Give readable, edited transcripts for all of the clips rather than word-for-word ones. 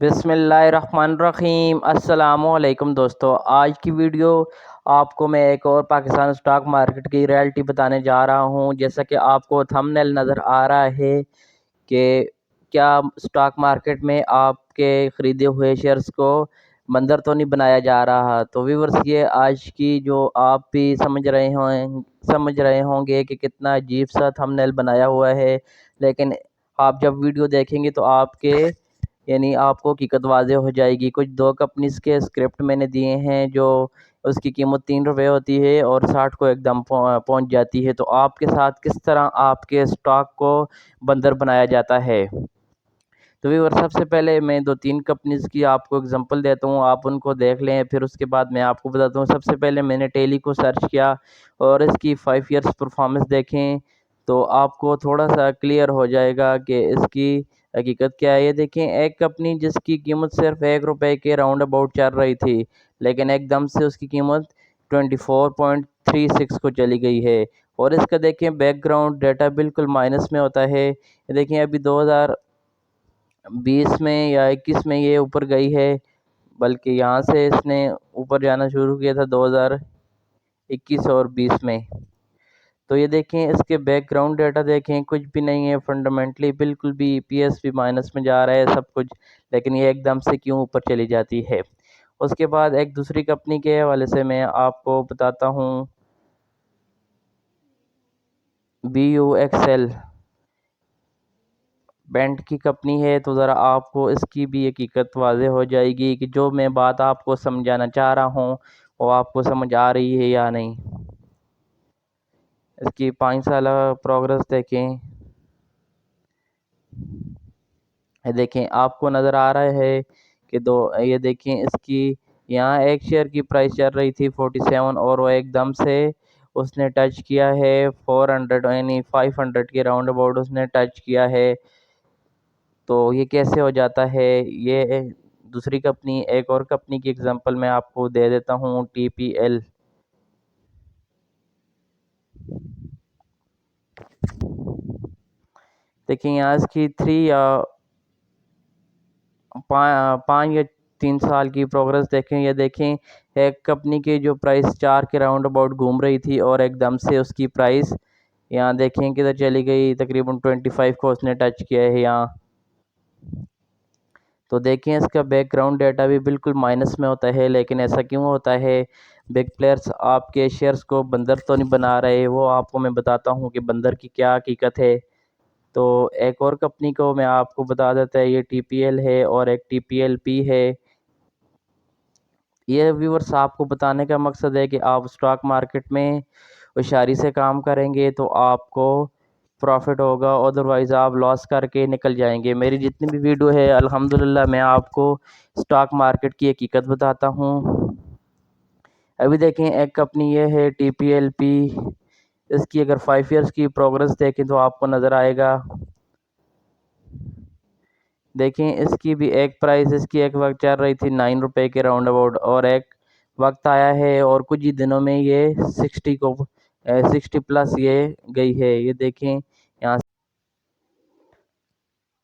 बिस्मिल्लाहिर्रहमानिर्रहीम। अस्सलाम वालेकुम दोस्तों, आज की वीडियो आपको मैं एक और पाकिस्तान स्टॉक मार्केट की रियलिटी बताने जा रहा हूं। जैसा कि आपको थंबनेल नज़र आ रहा है कि क्या स्टॉक मार्केट में आपके ख़रीदे हुए शेयर्स को बंदर तो नहीं बनाया जा रहा। तो व्यूअर्स, ये आज की जो आप भी समझ रहे होंगे कि कितना अजीब सा थंबनेल बनाया हुआ है, लेकिन आप जब वीडियो देखेंगे तो आपको हकीकत वाज़ेह हो जाएगी। कुछ दो कंपनीज़ के स्क्रिप्ट मैंने दिए हैं जो उसकी कीमत 3 रुपये होती है और 60 को एकदम पहुंच जाती है। तो आपके साथ किस तरह आपके स्टॉक को बंदर बनाया जाता है। तो व्यूअर, सबसे पहले मैं 2-3 कंपनीज़ की आपको एग्जांपल देता हूँ, आप उनको देख लें, फिर उसके बाद मैं आपको बताता हूँ। सबसे पहले मैंने टेली को सर्च किया और इसकी 5 ईयर्स परफॉर्मेंस देखें तो आपको थोड़ा सा क्लियर हो जाएगा कि इसकी हकीकत क्या है। ये देखें, एक कंपनी जिसकी कीमत सिर्फ 1 रुपये के राउंड अबाउट चल रही थी, लेकिन एकदम से उसकी कीमत 24.36 को चली गई है। और इसका देखें बैकग्राउंड डाटा बिल्कुल माइनस में होता है। ये देखें, अभी 2020 में या 21 में ये ऊपर गई है, बल्कि यहाँ से इसने ऊपर जाना शुरू किया था 2021 और 20 में। तो ये देखें, इसके बैकग्राउंड डाटा देखें, कुछ भी नहीं है फंडामेंटली, बिल्कुल भी ईपीएस भी माइनस में जा रहा है सब कुछ, लेकिन ये एकदम से क्यों ऊपर चली जाती है। उसके बाद एक दूसरी कंपनी के हवाले से मैं आपको बताता हूँ, BUXL बेंट की कंपनी है। तो ज़रा आपको इसकी भी हकीकत वाज़ेह हो जाएगी कि जो मैं बात आपको समझाना चाह रहा हूँ वो आपको समझ आ रही है या नहीं। इसकी 5 साल प्रोग्रेस देखें, ये देखें, आपको नज़र आ रहा है कि ये देखें, इसकी यहाँ एक शेयर की प्राइस चल रही थी 47 और वो एकदम से उसने टच किया है 400 यानी 500 के राउंड अबाउट उसने टच किया है। तो ये कैसे हो जाता है। ये दूसरी कंपनी, एक और कंपनी की एग्जांपल मैं आपको दे देता हूँ, TPL। देखिए, यहाँ इसकी 5 या 3 साल की प्रोग्रेस देखें। ये देखें, एक कंपनी की जो प्राइस 4 के राउंड अबाउट घूम रही थी और एकदम से उसकी प्राइस यहाँ देखें किधर चली गई, तकरीबन 25 को उसने टच किया है यहाँ। तो देखें, इसका बैकग्राउंड डाटा भी बिल्कुल माइनस में होता है, लेकिन ऐसा क्यों होता है। बिग प्लेयर्स आपके शेयर्स को बंदर तो नहीं बना रहे, वो आपको मैं बताता हूँ कि बंदर की क्या हकीकत है। तो एक और कंपनी को मैं आपको बता देता है, ये TPL है और एक TPLP है। ये व्यूअर्स, आपको बताने का मकसद है कि आप स्टॉक मार्केट में होशियारी से काम करेंगे तो आपको प्रॉफिट होगा, अदरवाइज़ आप लॉस करके निकल जाएंगे। मेरी जितनी भी वीडियो है अल्हम्दुलिल्लाह मैं आपको स्टॉक मार्केट की हकीकत बताता हूँ। अभी देखें, एक कंपनी ये है TPLP। इसकी अगर 5 ईयर्स की प्रोग्रेस देखें तो आपको नज़र आएगा। देखें, इसकी भी एक प्राइस, इसकी एक वक्त चल रही थी 9 रुपये के राउंड अबाउट और एक वक्त आया है और कुछ ही दिनों में ये 60 प्लस ये गई है। ये देखें यहाँ।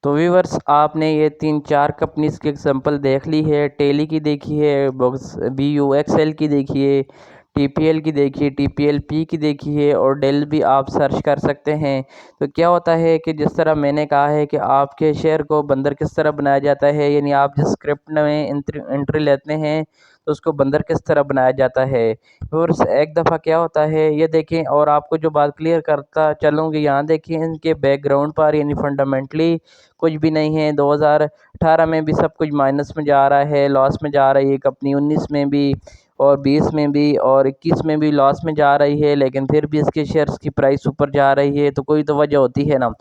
तो व्यूवर्स, आपने ये 3-4 कंपनीज की एग्जांपल देख ली है। टेली की देखी है, BUXL की देखिए, TPL की देखिए, TPLP की देखिए और डेल भी आप सर्च कर सकते हैं। तो क्या होता है कि जिस तरह मैंने कहा है कि आपके शेयर को बंदर किस तरह बनाया जाता है, यानी आप जिस स्क्रिप्ट में एंट्री लेते हैं तो उसको बंदर किस तरह बनाया जाता है। और एक दफ़ा क्या होता है, ये देखें, और आपको जो बात क्लियर करता चलूँगी, यहाँ देखिए इनके बैकग्राउंड पर यानी फंडामेंटली कुछ भी नहीं है। 2018 में भी सब कुछ माइनस में जा रहा है, लॉस में जा रही है कंपनी, 19 में भी और 20 में भी और 21 में भी लॉस में जा रही है, लेकिन फिर भी इसके शेयर्स की प्राइस ऊपर जा रही है। तो कोई तो वजह होती है ना।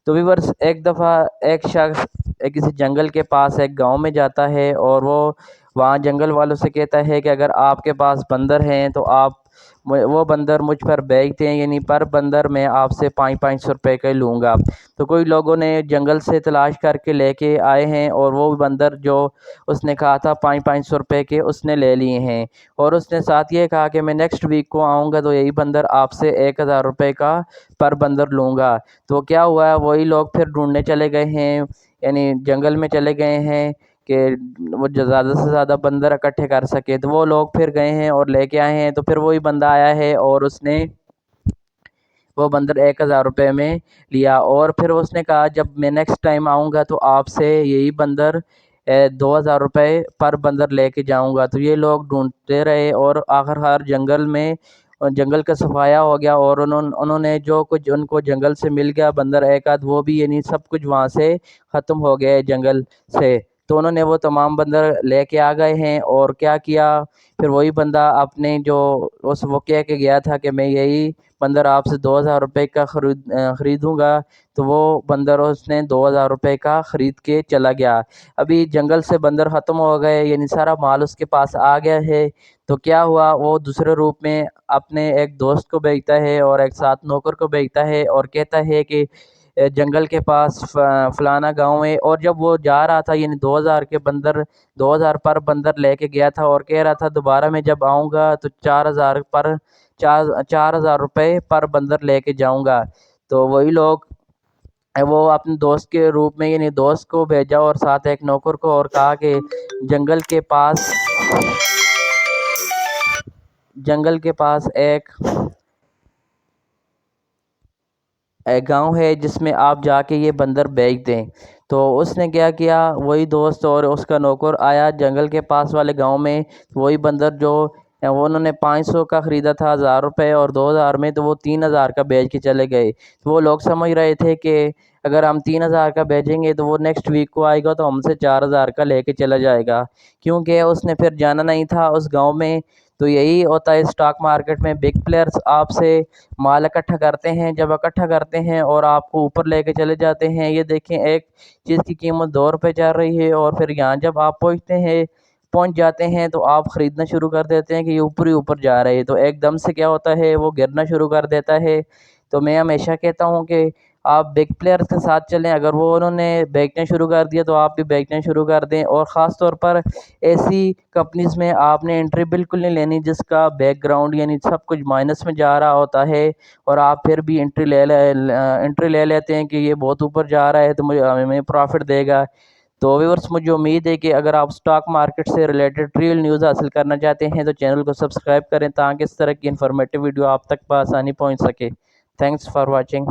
तो व्यूअर्स, एक दफ़ा एक शख्स किसी जंगल के पास एक गांव में जाता है और वो वहाँ जंगल वालों से कहता है कि अगर आपके पास बंदर हैं तो आप वो बंदर मुझ पर बेचते हैं, यानी पर बंदर मैं आपसे 500 रुपये का लूँगा। तो कोई लोगों ने जंगल से तलाश करके लेके आए हैं और वो बंदर जो उसने कहा था 500 रुपये के, उसने ले लिए हैं। और उसने साथ ये कहा कि मैं नेक्स्ट वीक को आऊँगा तो यही बंदर आपसे 1000 रुपये का पर बंदर लूँगा। तो क्या हुआ, वही लोग फिर ढूंढने चले गए हैं, यानी जंगल में चले गए हैं کہ وہ زیادہ سے زیادہ بندر اکٹھے کر سکے، تو وہ لوگ پھر گئے ہیں اور لے کے آئے ہیں۔ تو پھر وہی بندہ آیا ہے اور اس نے وہ بندر 1000 روپے میں لیا، اور پھر اس نے کہا جب میں نیکسٹ ٹائم آؤں گا تو آپ سے یہی بندر 2000 روپے پر بندر لے کے جاؤں گا۔ تو یہ لوگ ڈھونڈتے رہے اور آخرکار جنگل کا صفایا ہو گیا، اور انہوں نے جو کچھ ان کو جنگل سے مل گیا بندر ایک آدھ، وہ بھی یعنی سب کچھ وہاں سے ختم ہو گیا ہے جنگل سے۔ تو انہوں نے وہ تمام بندر لے کے آ گئے ہیں، اور کیا کیا پھر وہی بندہ اپنے جو وہ کہہ کے گیا تھا کہ میں یہی بندر آپ سے 2000 روپے کا خریدوں گا، تو وہ بندر اس نے 2000 روپے کا خرید کے چلا گیا۔ ابھی جنگل سے بندر ختم ہو گئے، یعنی سارا مال اس کے پاس آ گیا ہے، تو کیا ہوا، وہ دوسرے روپ میں اپنے ایک دوست کو بھیجتا ہے اور ایک ساتھ نوکر کو بھیجتا ہے اور کہتا ہے کہ جنگل کے پاس فلانا گاؤں ہے۔ اور جب وہ جا رہا تھا، یعنی 2000 پر بندر لے کے گیا تھا اور کہہ رہا تھا دوبارہ میں جب آؤں گا تو 4000 روپے پر بندر لے کے جاؤں گا۔ تو وہی لوگ وہ اپنے دوست کے روپ میں، یعنی دوست کو بھیجا اور ساتھ ایک نوکر کو، اور کہا کہ جنگل کے پاس ایک گاؤں ہے جس میں آپ جا کے یہ بندر بیچ دیں۔ تو اس نے کیا کیا، وہی دوست اور اس کا نوکر آیا جنگل کے پاس والے گاؤں میں، وہی بندر جو وہ انہوں نے 500 کا خریدا تھا 1000 روپے اور 2000 میں، تو وہ 3000 کا بیچ کے چلے گئے۔ تو وہ لوگ سمجھ رہے تھے کہ اگر ہم 3000 کا بیچیں گے تو وہ نیکسٹ ویک کو آئے گا تو ہم سے 4000 کا لے کے چلا جائے گا، کیونکہ اس نے پھر جانا نہیں تھا اس گاؤں میں۔ تو یہی ہوتا ہے اسٹاک مارکیٹ میں، بگ پلیئرز آپ سے مال اکٹھا کرتے ہیں، جب اکٹھا کرتے ہیں اور آپ کو اوپر لے کے چلے جاتے ہیں۔ یہ دیکھیں، ایک چیز کی قیمت 2 روپے چل رہی ہے اور پھر یہاں جب آپ پہنچ جاتے ہیں تو آپ خریدنا شروع کر دیتے ہیں کہ یہ اوپر ہی اوپر جا رہے ہے، تو ایک دم سے کیا ہوتا ہے، وہ گرنا شروع کر دیتا ہے۔ تو میں ہمیشہ کہتا ہوں کہ آپ بگ پلیئرز کے ساتھ چلیں، اگر انہوں نے بیچنا شروع کر دیا تو آپ بھی بیچنا شروع کر دیں، اور خاص طور پر ایسی کمپنیز میں آپ نے انٹری بالکل نہیں لینی جس کا بیک گراؤنڈ یعنی سب کچھ مائنس میں جا رہا ہوتا ہے، اور آپ پھر بھی انٹری لے لیتے ہیں کہ یہ بہت اوپر جا رہا ہے تو ہمیں پروفٹ دے گا۔ تو ویورز، مجھے امید ہے کہ اگر آپ سٹاک مارکیٹ سے ریلیٹڈ ریئل نیوز حاصل کرنا چاہتے ہیں تو چینل کو سبسکرائب کریں تاکہ اس طرح کی انفارمیٹیو ویڈیو آپ تک بآسانی پہنچ سکے۔ Thanks for watching.